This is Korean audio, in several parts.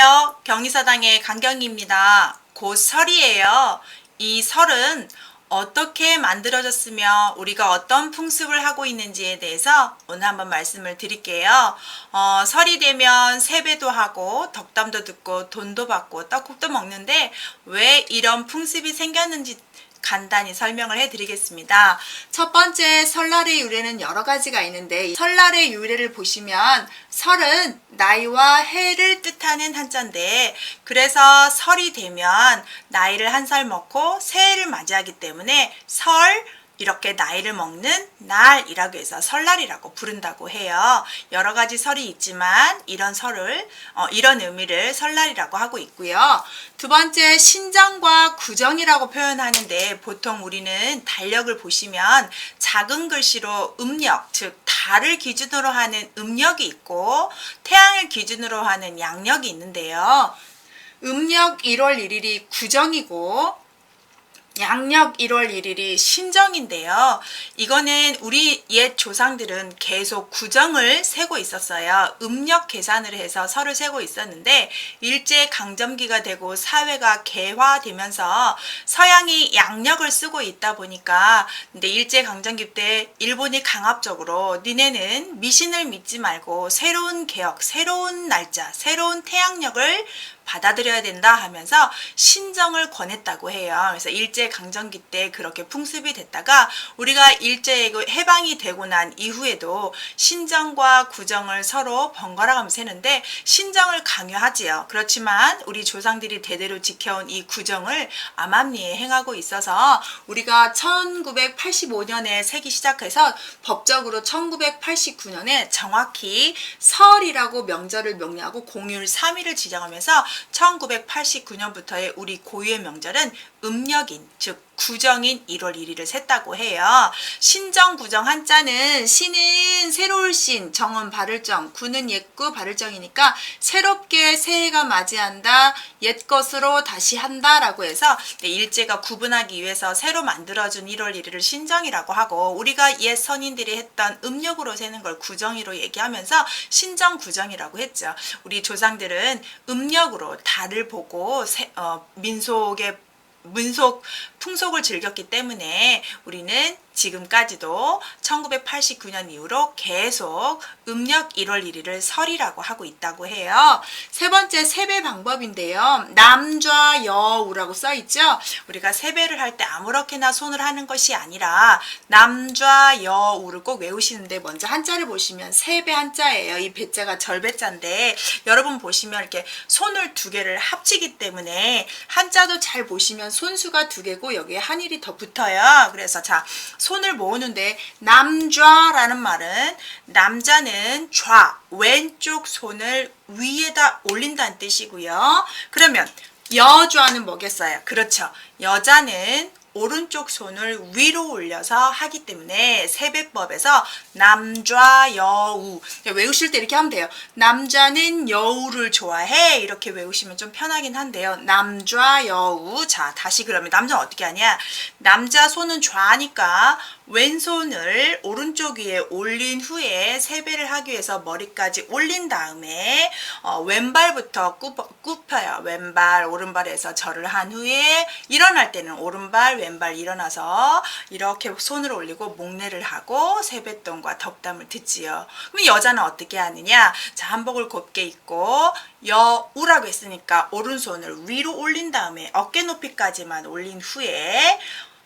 안녕하세요. 경리사당의 강경희입니다. 곧 설이에요. 이 설은 어떻게 만들어졌으며 우리가 어떤 풍습을 하고 있는지에 대해서 오늘 한번 말씀을 드릴게요. 설이 되면 세배도 하고 덕담도 듣고 돈도 받고 떡국도 먹는데 왜 이런 풍습이 생겼는지 간단히 설명을 해드리겠습니다. 첫 번째, 설날의 유래는 여러 가지가 있는데 설날의 유래를 보시면 설은 나이와 해를 뜻하는 한자인데, 그래서 설이 되면 나이를 한 살 먹고 새해를 맞이하기 때문에 설, 이렇게 나이를 먹는 날이라고 해서 설날이라고 부른다고 해요. 여러 가지 설이 있지만 이런 이런 의미를 설날이라고 하고 있고요. 두 번째, 신정과 구정이라고 표현하는데, 보통 우리는 달력을 보시면 작은 글씨로 음력, 즉 달을 기준으로 하는 음력이 있고 태양을 기준으로 하는 양력이 있는데요. 음력 1월 1일이 구정이고 양력 1월 1일이 신정인데요. 이거는 우리 옛 조상들은 계속 구정을 세고 있었어요. 음력 계산을 해서 설을 세고 있었는데 일제강점기가 되고 사회가 개화되면서 서양이 양력을 쓰고 있다 보니까, 근데 일제강점기 때 일본이 강압적으로 니네는 미신을 믿지 말고 새로운 개혁, 새로운 날짜, 새로운 태양력을 받아들여야 된다 하면서 신정을 권했다고 해요. 그래서 일제강점기 때 그렇게 풍습이 됐다가 우리가 일제 해방이 되고 난 이후에도 신정과 구정을 서로 번갈아 가면서 세는데 신정을 강요하지요. 그렇지만 우리 조상들이 대대로 지켜온 이 구정을 암암리에 행하고 있어서 우리가 1985년에 세기 시작해서 법적으로 1989년에 정확히 설이라고 명절을 명리하고 공휴일 3일을 지정하면서 1989년부터의 우리 고유의 명절은 음력인, 즉 구정인 1월 1일을 셌다고 해요. 신정, 구정 한자는 신은 새로울 신, 정은 바를정, 구는 옛구 바를정이니까 새롭게 새해가 맞이한다, 옛 것으로 다시 한다라고 해서 일제가 구분하기 위해서 새로 만들어준 1월 1일을 신정이라고 하고, 우리가 옛 선인들이 했던 음력으로 세는 걸 구정이로 얘기하면서 신정, 구정이라고 했죠. 우리 조상들은 음력으로 달을 보고 민속 풍속을 즐겼기 때문에 우리는 지금까지도 1989년 이후로 계속 음력 1월 1일을 설이라고 하고 있다고 해요. 세 번째, 세배 방법인데요. 남좌여우라고 써있죠. 우리가 세배를 할 때 아무렇게나 손을 하는 것이 아니라 남좌여우를 꼭 외우시는데, 먼저 한자를 보시면 세배 한자예요. 이 배자가 절배자인데 여러분 보시면 이렇게 손을 두 개를 합치기 때문에 한자도 잘 보시면 손수가 두 개고 여기에 한일이 더 붙어요. 그래서 자, 손을 모으는데 남좌라는 말은 남자는 좌, 왼쪽 손을 위에다 올린다는 뜻이고요. 그러면 여좌는 뭐겠어요? 그렇죠. 여자는 오른쪽 손을 위로 올려서 하기 때문에 세배법에서 남좌여우, 외우실 때 이렇게 하면 돼요. 남자는 여우를 좋아해, 이렇게 외우시면 좀 편하긴 한데요. 남좌여우. 자, 다시 그러면 남자는 어떻게 하냐, 남자 손은 좌니까 왼손을 오른쪽 위에 올린 후에 세배를 하기 위해서 머리까지 올린 다음에 왼발부터 굽혀요. 왼발, 오른발에서 절을 한 후에 일어날 때는 오른발, 왼발 일어나서 이렇게 손을 올리고 목례를 하고 세뱃돈과 덕담을 듣지요. 그럼 여자는 어떻게 하느냐? 자, 한복을 곱게 입고 여우라고 했으니까 오른손을 위로 올린 다음에 어깨 높이까지만 올린 후에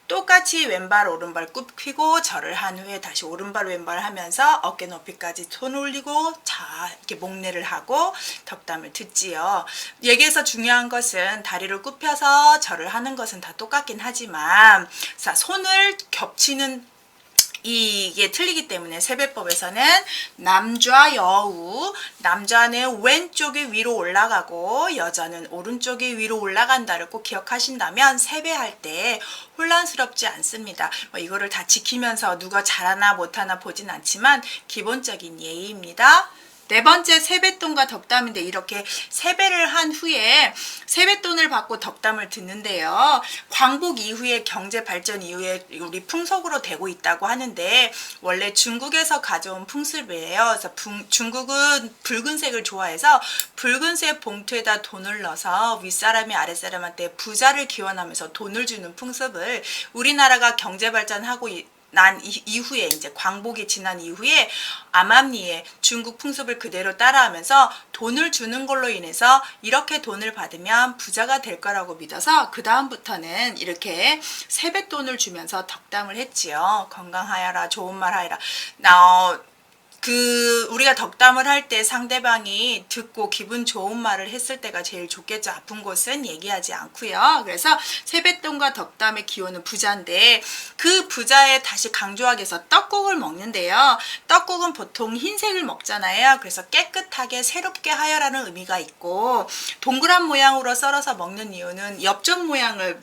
똑같이 왼발 오른발 굽히고 절을 한 후에 다시 오른발 왼발 하면서 어깨 높이까지 손 올리고 자, 이렇게 목례를 하고 덕담을 듣지요. 여기에서 중요한 것은 다리를 굽혀서 절을 하는 것은 다 똑같긴 하지만, 자, 손을 겹치는 이게 틀리기 때문에 세배법에서는 남좌여우, 남자는 왼쪽이 위로 올라가고 여자는 오른쪽이 위로 올라간다를 꼭 기억하신다면 세배할 때 혼란스럽지 않습니다. 이거를 다 지키면서 누가 잘하나 못하나 보진 않지만 기본적인 예의입니다. 네 번째 세뱃돈과 덕담인데 이렇게 세배를 한 후에 세뱃돈을 받고 덕담을 듣는데요. 광복 이후에 경제 발전 이후에 우리 풍속으로 되고 있다고 하는데 원래 중국에서 가져온 풍습이에요. 그래서 중국은 붉은색을 좋아해서 붉은색 봉투에다 돈을 넣어서 윗사람이 아랫사람한테 부자를 기원하면서 돈을 주는 풍습을 우리나라가 경제 발전하고 난 이후에 이제 광복이 지난 이후에 암암리에 중국 풍습을 그대로 따라하면서 돈을 주는 걸로 인해서 이렇게 돈을 받으면 부자가 될 거라고 믿어서 그 다음부터는 이렇게 세뱃돈을 주면서 덕담을 했지요. 건강하여라, 좋은 말 하여라. 우리가 덕담을 할 때 상대방이 듣고 기분 좋은 말을 했을 때가 제일 좋겠죠. 아픈 곳은 얘기하지 않고요. 그래서 세뱃돈과 덕담의 기원은 부자인데 그 부자에 다시 강조하기 위해서 떡국을 먹는데요. 떡국은 보통 흰색을 먹잖아요. 그래서 깨끗하게 새롭게 하여라는 의미가 있고 동그란 모양으로 썰어서 먹는 이유는 엽전 모양을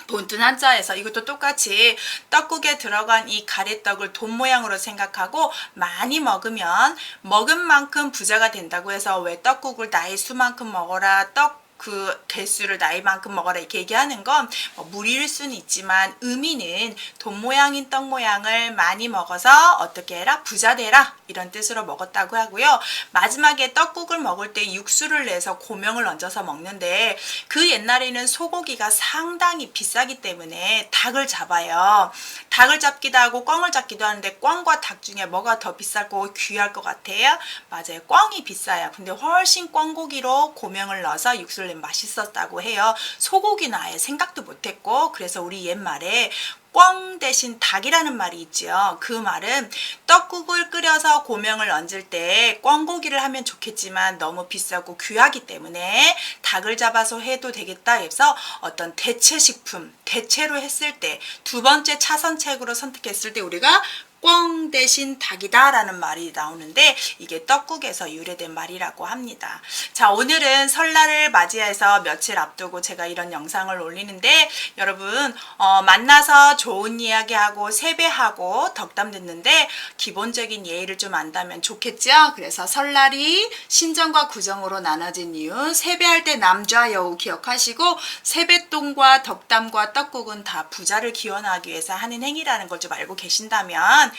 본뜬 한자에서 이것도 똑같이 떡국에 들어간 이 가래떡을 돈 모양으로 생각하고 많이 먹으면 먹은 만큼 부자가 된다고 해서 왜 떡국을 나의 수만큼 먹어라 그 개수를 나이만큼 먹어라 이렇게 얘기하는 건 무리일 수는 있지만 의미는 돈 모양인 떡 모양을 많이 먹어서 어떻게 해라 부자 되라 이런 뜻으로 먹었다고 하고요. 마지막에 떡국을 먹을 때 육수를 내서 고명을 얹어서 먹는데 그 옛날에는 소고기가 상당히 비싸기 때문에 닭을 잡아요. 닭을 잡기도 하고 꿩을 잡기도 하는데 꿩과 닭 중에 뭐가 더 비싸고 귀할 것 같아요? 맞아요. 꿩이 비싸요. 근데 훨씬 꿩고기로 고명을 넣어서 육수를 내면 맛있었다고 해요. 소고기는 아예 생각도 못했고 그래서 우리 옛말에 꿩 대신 닭이라는 말이 있죠. 그 말은 떡국을 끓여서 고명을 얹을 때 꿩고기를 하면 좋겠지만 너무 비싸고 귀하기 때문에 닭을 잡아서 해도 되겠다 해서 어떤 대체식품, 대체로 했을 때 두 번째 차선책으로 선택했을 때 우리가 꿩 대신 닭이다 라는 말이 나오는데 이게 떡국에서 유래된 말이라고 합니다. 자, 오늘은 설날을 맞이해서 며칠 앞두고 제가 이런 영상을 올리는데 여러분 만나서 좋은 이야기하고 세배하고 덕담 듣는데 기본적인 예의를 좀 안다면 좋겠죠. 그래서 설날이 신정과 구정으로 나눠진 이유 세배할 때 남좌 여우 기억하시고 세뱃돈과 덕담과 떡국은 다 부자를 기원하기 위해서 하는 행위라는 걸 좀 알고 계신다면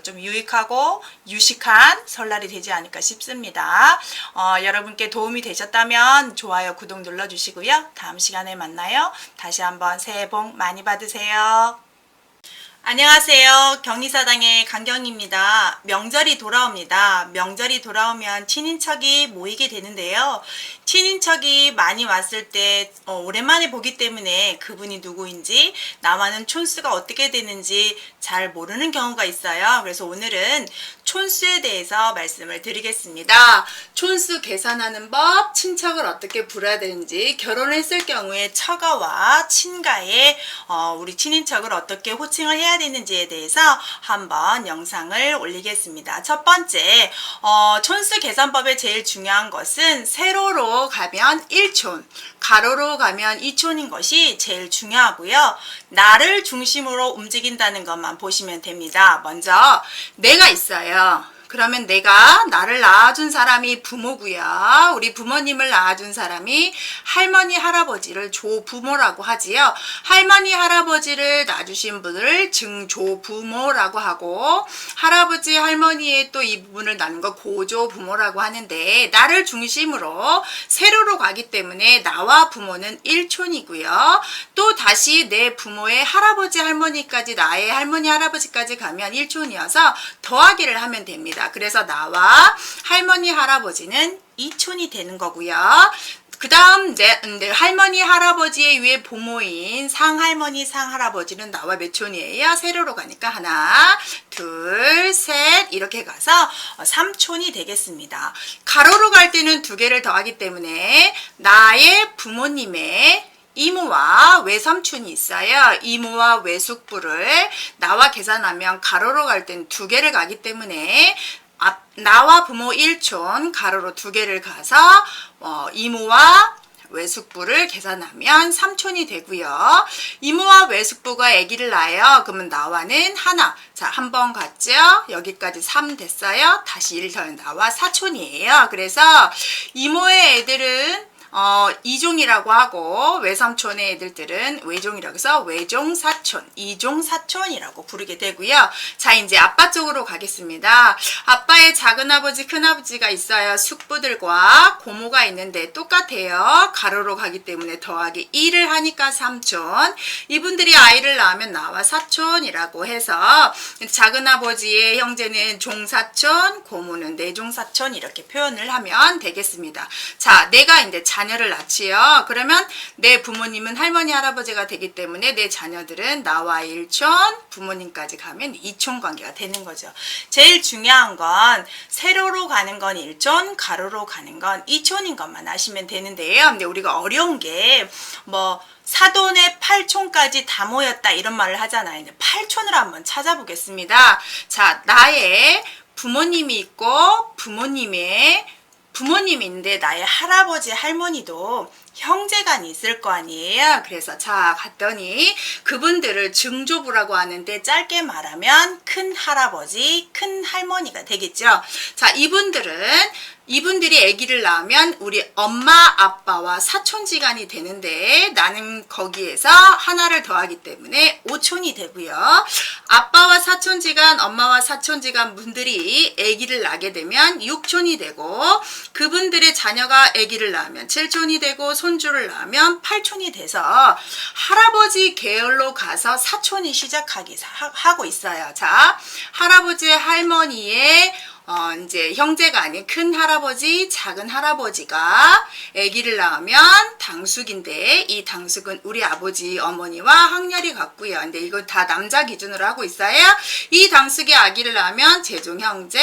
좀 유익하고 유식한 설날이 되지 않을까 싶습니다. 여러분께 도움이 되셨다면 좋아요, 구독 눌러주시고요. 다음 시간에 만나요. 다시 한번 새해 복 많이 받으세요. 안녕하세요. 경리사당의 강경입니다. 명절이 돌아옵니다. 명절이 돌아오면 친인척이 모이게 되는데요. 친인척이 많이 왔을 때 오랜만에 보기 때문에 그분이 누구인지 나와는 촌수가 어떻게 되는지 잘 모르는 경우가 있어요. 그래서 오늘은 촌수에 대해서 말씀을 드리겠습니다. 촌수 계산하는 법, 친척을 어떻게 불러야 되는지, 결혼했을 경우에 처가와 친가에 우리 친인척을 어떻게 호칭을 해야 되는지에 대해서 한번 영상을 올리겠습니다. 첫 번째, 촌수 계산법의 제일 중요한 것은 세로로 가면 1촌, 가로로 가면 2촌인 것이 제일 중요하고요. 나를 중심으로 움직인다는 것만 보시면 됩니다. 먼저 내가 있어요. 그러면 내가 나를 낳아준 사람이 부모고요. 우리 부모님을 낳아준 사람이 할머니 할아버지를 조부모라고 하지요. 할머니 할아버지를 낳아주신 분을 증조부모라고 하고 할아버지 할머니의 또 이 부분을 낳는 거 고조부모라고 하는데 나를 중심으로 세로로 가기 때문에 나와 부모는 1촌이고요. 또 다시 내 부모의 할아버지 할머니까지 나의 할머니 할아버지까지 가면 1촌이어서 더하기를 하면 됩니다. 그래서 나와 할머니 할아버지는 2촌이 되는 거고요. 그 다음 내 할머니 할아버지의 위에 부모인 상할머니 상할아버지는 나와 몇 촌이에요? 세로로 가니까 하나 둘 셋 이렇게 가서 3촌이 되겠습니다. 가로로 갈 때는 두 개를 더하기 때문에 나의 부모님의 이모와 외삼촌이 있어요. 이모와 외숙부를 나와 계산하면 가로로 갈 때는 두 개를 가기 때문에 나와 부모 1촌 가로로 두 개를 가서 이모와 외숙부를 계산하면 삼촌이 되고요. 이모와 외숙부가 아기를 낳아요. 그러면 나와는 하나. 자, 한 번 갔죠? 여기까지 3 됐어요. 다시 1 더하면 나와 사촌이에요. 그래서 이모의 애들은 이종이라고 하고 외삼촌의 애들들은 외종이라고 해서 외종사촌, 이종사촌이라고 부르게 되고요. 자, 이제 아빠 쪽으로 가겠습니다. 아빠의 작은아버지, 큰아버지가 있어요. 숙부들과 고모가 있는데 똑같아요. 가로로 가기 때문에 더하기 1을 하니까 삼촌. 이분들이 아이를 낳으면 나와 사촌이라고 해서 작은아버지의 형제는 종사촌, 고모는 내종사촌 이렇게 표현을 하면 되겠습니다. 자, 내가 이제 자녀를 낳지요. 그러면 내 부모님은 할머니, 할아버지가 되기 때문에 내 자녀들은 나와 1촌, 부모님까지 가면 2촌 관계가 되는 거죠. 제일 중요한 건 세로로 가는 건 1촌, 가로로 가는 건 2촌인 것만 아시면 되는데요. 근데 우리가 어려운 게 뭐 사돈의 8촌까지 다 모였다 이런 말을 하잖아요. 8촌을 한번 찾아보겠습니다. 자, 나의 부모님이 있고 부모님인데 나의 할아버지, 할머니도 형제간이 있을 거 아니에요. 그래서 자, 갔더니 그분들을 증조부라고 하는데 짧게 말하면 큰 할아버지, 큰 할머니가 되겠죠. 자, 이분들이 아기를 낳으면 우리 엄마, 아빠와 사촌지간이 되는데 나는 거기에서 하나를 더하기 때문에 5촌이 되고요. 아빠와 사촌지간, 엄마와 사촌지간 분들이 아기를 낳게 되면 6촌이 되고 그분들의 자녀가 아기를 낳으면 7촌이 되고 손주를 낳으면 8촌이 돼서 할아버지 계열로 가서 사촌이 하고 있어요. 자, 할아버지의 할머니의 이제 형제가 아닌 큰 할아버지, 작은 할아버지가 아기를 낳으면 당숙인데 이 당숙은 우리 아버지, 어머니와 학렬이 같고요. 근데 이거 다 남자 기준으로 하고 있어요. 이 당숙이 아기를 낳으면 제종 형제,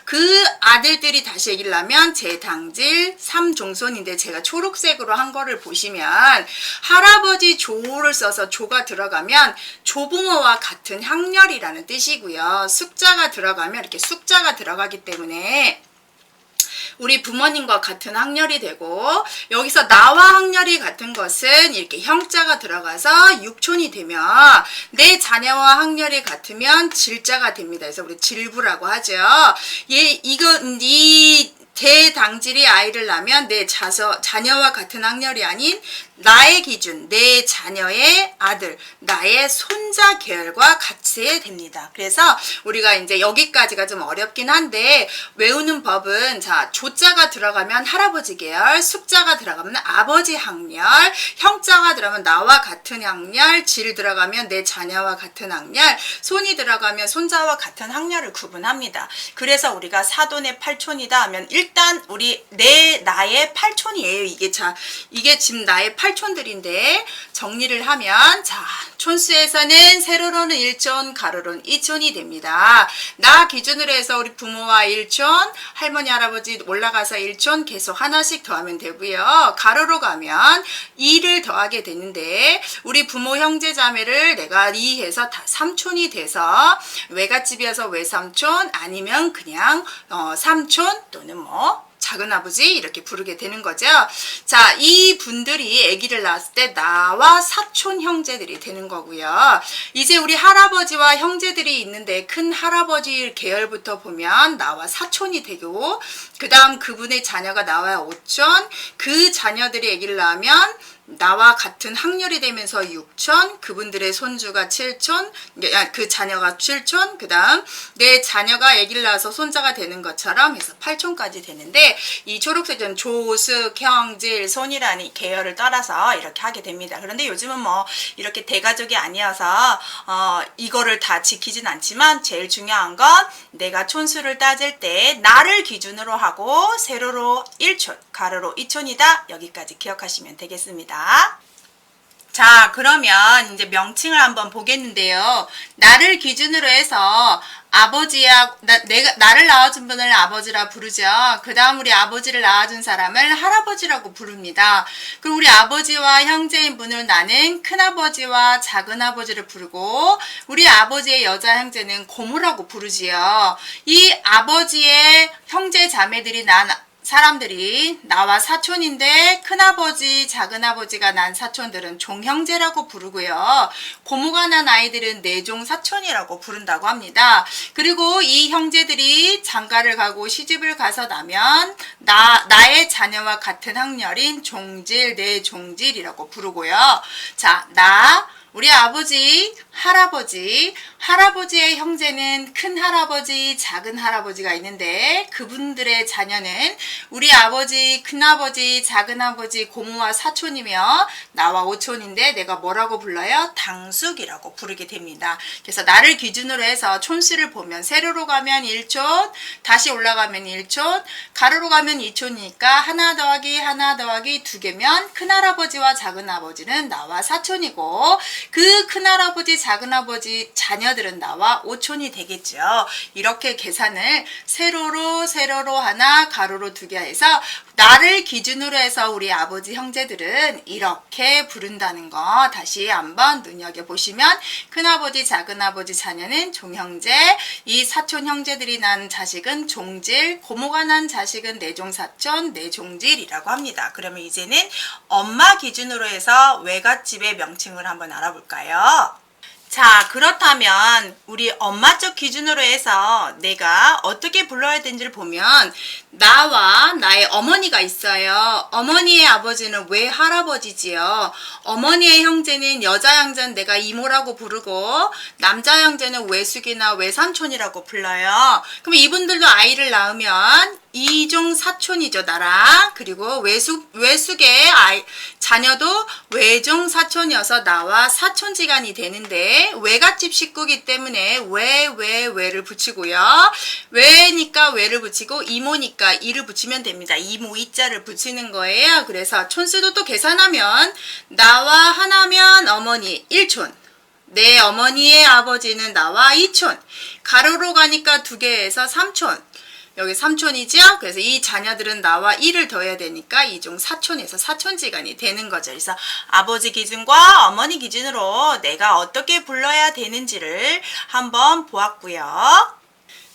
그 아들들이 다시 아기를 낳으면 제당질, 삼종손인데 제가 초록색으로 한 거를 보시면 할아버지 조를 써서 조가 들어가면 조부모와 같은 학렬이라는 뜻이고요. 숙자가 들어가면 이렇게 숙자가 들어가기 때문에 우리 부모님과 같은 학렬이 되고 여기서 나와 학렬이 같은 것은 이렇게 형자가 들어가서 육촌이 되면 내 자녀와 학렬이 같으면 질자가 됩니다. 그래서 우리 질부라고 하죠. 이 대당질이 아이를 낳으면 내 자녀와 같은 학렬이 아닌 나의 기준, 내 자녀의 아들, 나의 손자 계열과 같이 됩니다. 그래서 우리가 이제 여기까지가 좀 어렵긴 한데 외우는 법은 자, 조자가 들어가면 할아버지 계열, 숙자가 들어가면 아버지 학렬, 형자가 들어가면 나와 같은 학렬, 질 들어가면 내 자녀와 같은 학렬, 손이 들어가면 손자와 같은 학렬을 구분합니다. 그래서 우리가 사돈의 8촌이다 하면 일단 나의 8촌이에요. 이게 지금 나의 8촌들인데 정리를 하면 자, 촌수에서는 세로로는 1촌, 가로로는 2촌이 됩니다. 나 기준으로 해서 우리 부모와 1촌, 할머니, 할아버지 올라가서 1촌 계속 하나씩 더하면 되고요. 가로로 가면 2를 더하게 되는데 우리 부모 형제 자매를 내가 2해서 다 3촌이 돼서 외갓집이어서 외삼촌 아니면 그냥 삼촌 또는 작은아버지 이렇게 부르게 되는 거죠. 자, 이 분들이 아기를 낳았을 때 나와 사촌 형제들이 되는 거고요. 이제 우리 할아버지와 형제들이 있는데 큰 할아버지 계열부터 보면 나와 사촌이 되고 그 다음 그분의 자녀가 나와 5촌, 그 자녀들이 아기를 낳으면 나와 같은 학렬이 되면서 6촌, 그분들의 손주가 7촌, 그 자녀가 7촌, 그 다음 내 자녀가 아기를 낳아서 손자가 되는 것처럼 해서 8촌까지 되는데 이 초록색은 조숙, 형질, 손이라는 계열을 따라서 이렇게 하게 됩니다. 그런데 요즘은 이렇게 대가족이 아니어서 이거를 다 지키진 않지만 제일 중요한 건 내가 촌수를 따질 때 나를 기준으로 하고 세로로 1촌, 가로로 2촌이다. 여기까지 기억하시면 되겠습니다. 자, 그러면 이제 명칭을 한번 보겠는데요. 나를 기준으로 해서 아버지야, 나를 낳아준 분을 아버지라 부르죠. 그 다음 우리 아버지를 낳아준 사람을 할아버지라고 부릅니다. 그리고 우리 아버지와 형제인 분을 나는 큰아버지와 작은아버지를 부르고 우리 아버지의 여자 형제는 고모라고 부르지요. 이 아버지의 형제 자매들이 난 사람들이 나와 사촌인데 큰아버지, 작은아버지가 난 사촌들은 종형제라고 부르고요. 고모가 난 아이들은 내종사촌이라고 부른다고 합니다. 그리고 이 형제들이 장가를 가고 시집을 가서 나면 나의 자녀와 같은 학렬인 종질, 내종질이라고 부르고요. 자, 우리 아버지, 할아버지의 형제는 큰 할아버지, 작은 할아버지가 있는데 그분들의 자녀는 우리 아버지, 큰아버지, 작은아버지, 고모와 사촌이며 나와 오촌인데 내가 뭐라고 불러요? 당숙이라고 부르게 됩니다. 그래서 나를 기준으로 해서 촌수를 보면 세로로 가면 1촌, 다시 올라가면 1촌, 가로로 가면 2촌이니까 하나 더하기 2개면 큰할아버지와 작은아버지는 나와 사촌이고 그 큰할아버지, 작은아버지 자녀들은 나와 오촌이 되겠죠. 이렇게 계산을 세로로 하나, 가로로 2개 해서 나를 기준으로 해서 우리 아버지 형제들은 이렇게 부른다는 거 다시 한번 눈여겨보시면 큰아버지, 작은아버지 자녀는 종형제, 이 사촌 형제들이 난 자식은 종질, 고모가 난 자식은 내종사촌, 내종질이라고 합니다. 그러면 이제는 엄마 기준으로 해서 외갓집의 명칭을 한번 알아볼까요? 자, 그렇다면 우리 엄마 쪽 기준으로 해서 내가 어떻게 불러야 되는지를 보면 나와 나의 어머니가 있어요. 어머니의 아버지는 외할아버지지요. 어머니의 형제는 여자 형제는 내가 이모라고 부르고 남자 형제는 외숙이나 외삼촌이라고 불러요. 그럼 이분들도 아이를 낳으면 이종 사촌이죠, 나랑. 그리고 외숙의 자녀도 외종 사촌이어서 나와 사촌지간이 되는데 외갓집 식구기 때문에 외를 붙이고요. 외니까 외를 붙이고 이모니까 이를 붙이면 됩니다. 이모 이자를 붙이는 거예요. 그래서 촌수도 또 계산하면 나와 하나면 어머니 1촌. 내 어머니의 아버지는 나와 2촌. 가로로 가니까 2개에서 3촌. 여기 삼촌이죠? 그래서 이 자녀들은 나와 1을 더해야 되니까 이종 사촌에서 사촌지간이 되는 거죠. 그래서 아버지 기준과 어머니 기준으로 내가 어떻게 불러야 되는지를 한번 보았고요.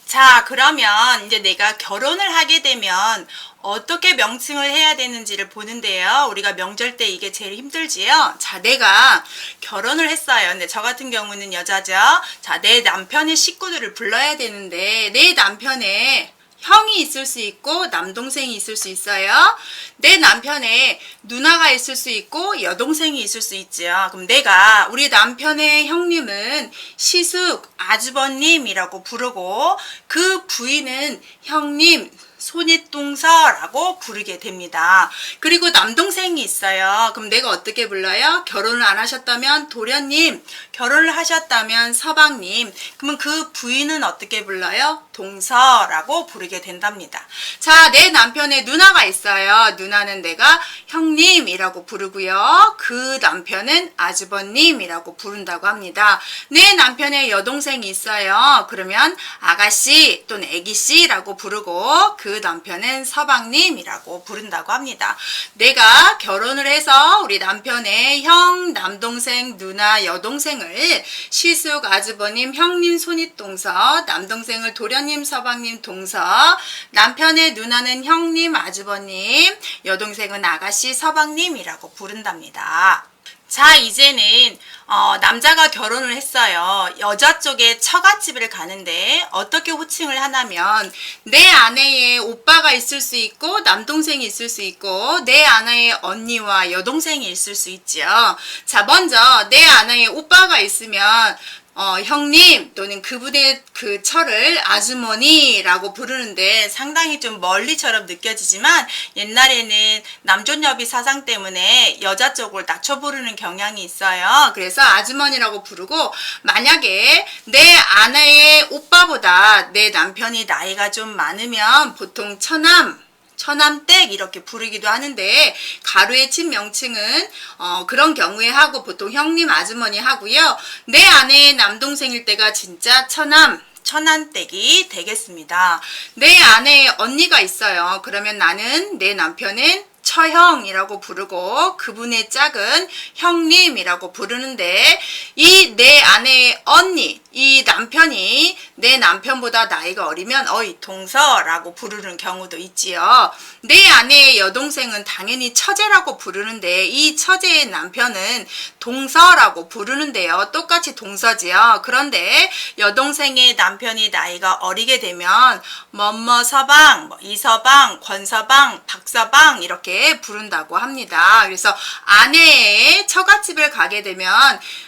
자, 그러면 이제 내가 결혼을 하게 되면 어떻게 명칭을 해야 되는지를 보는데요. 우리가 명절 때 이게 제일 힘들지요. 자, 내가 결혼을 했어요. 근데 저 같은 경우는 여자죠. 자, 내 남편의 식구들을 불러야 되는데 내 남편의 형이 있을 수 있고 남동생이 있을 수 있어요. 내 남편의 누나가 있을 수 있고 여동생이 있을 수 있죠. 그럼 내가 우리 남편의 형님은 시숙 아주버님이라고 부르고 그 부인은 형님 손윗동서라고 부르게 됩니다. 그리고 남동생이 있어요. 그럼 내가 어떻게 불러요? 결혼을 안 하셨다면 도련님, 결혼을 하셨다면 서방님. 그러면 그 부인은 어떻게 불러요? 동서라고 부르게 된답니다. 자, 내 남편의 누나가 있어요. 누나는 내가 형님이라고 부르고요. 그 남편은 아주버님이라고 부른다고 합니다. 내 남편의 여동생이 있어요. 그러면 아가씨 또는 애기씨라고 부르고 그 남편은 서방님이라고 부른다고 합니다. 내가 결혼을 해서 우리 남편의 형, 남동생, 누나, 여동생을 시숙, 아주버님, 형님, 손윗동서, 남동생을 도련님, 서방님, 동서, 남편의 누나는 형님, 아주버님, 여동생은 아가씨, 서방님이라고 부른답니다. 자, 이제는 남자가 결혼을 했어요. 여자 쪽에 처갓집을 가는데 어떻게 호칭을 하냐면 내 아내의 오빠가 있을 수 있고 남동생이 있을 수 있고 내 아내의 언니와 여동생이 있을 수 있죠. 자, 먼저 내 아내의 오빠가 있으면 형님 또는 그분의 그 처를 아주머니라고 부르는데 상당히 좀 멀리처럼 느껴지지만 옛날에는 남존여비 사상 때문에 여자 쪽을 낮춰 부르는 경향이 있어요. 그래서 아주머니라고 부르고 만약에 내 아내의 오빠보다 내 남편이 나이가 좀 많으면 보통 처남댁 이렇게 부르기도 하는데 가루의 친 명칭은 그런 경우에 하고 보통 형님 아주머니 하고요. 내 아내의 남동생일 때가 진짜 처남댁이 되겠습니다. 내 아내의 언니가 있어요. 그러면 나는 내 남편은 처형이라고 부르고 그분의 짝은 형님이라고 부르는데 이 내 아내의 언니 이 남편이 내 남편보다 나이가 어리면 어이 동서라고 부르는 경우도 있지요. 내 아내의 여동생은 당연히 처제라고 부르는데 이 처제의 남편은 동서라고 부르는데요. 똑같이 동서지요. 그런데 여동생의 남편이 나이가 어리게 되면 뭐뭐 서방, 이서방, 권서방, 박서방 이렇게 부른다고 합니다. 그래서 아내의 처갓집을 가게 되면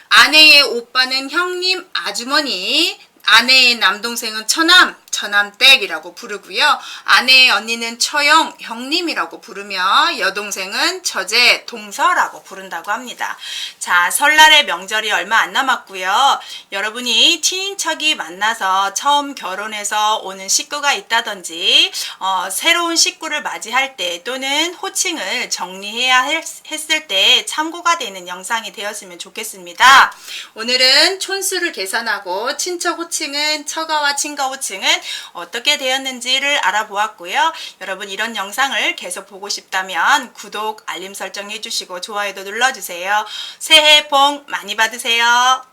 아내의 오빠는 형님, 아주머니, 아내의 남동생은 처남, 처남댁이라고 부르고요. 아내의 언니는 처형, 형님이라고 부르며 여동생은 처제, 동서라고 부른다고 합니다. 자, 설날의 명절이 얼마 안 남았고요. 여러분이 친인척이 만나서 처음 결혼해서 오는 식구가 있다든지 새로운 식구를 맞이할 때 또는 호칭을 정리해야 했을 때 참고가 되는 영상이 되었으면 좋겠습니다. 오늘은 촌수를 계산하고 친척 호칭은 처가와 친가 호칭은 어떻게 되었는지를 알아보았고요. 여러분 이런 영상을 계속 보고 싶다면 구독, 알림 설정 해주시고 좋아요도 눌러주세요. 새해 복 많이 받으세요.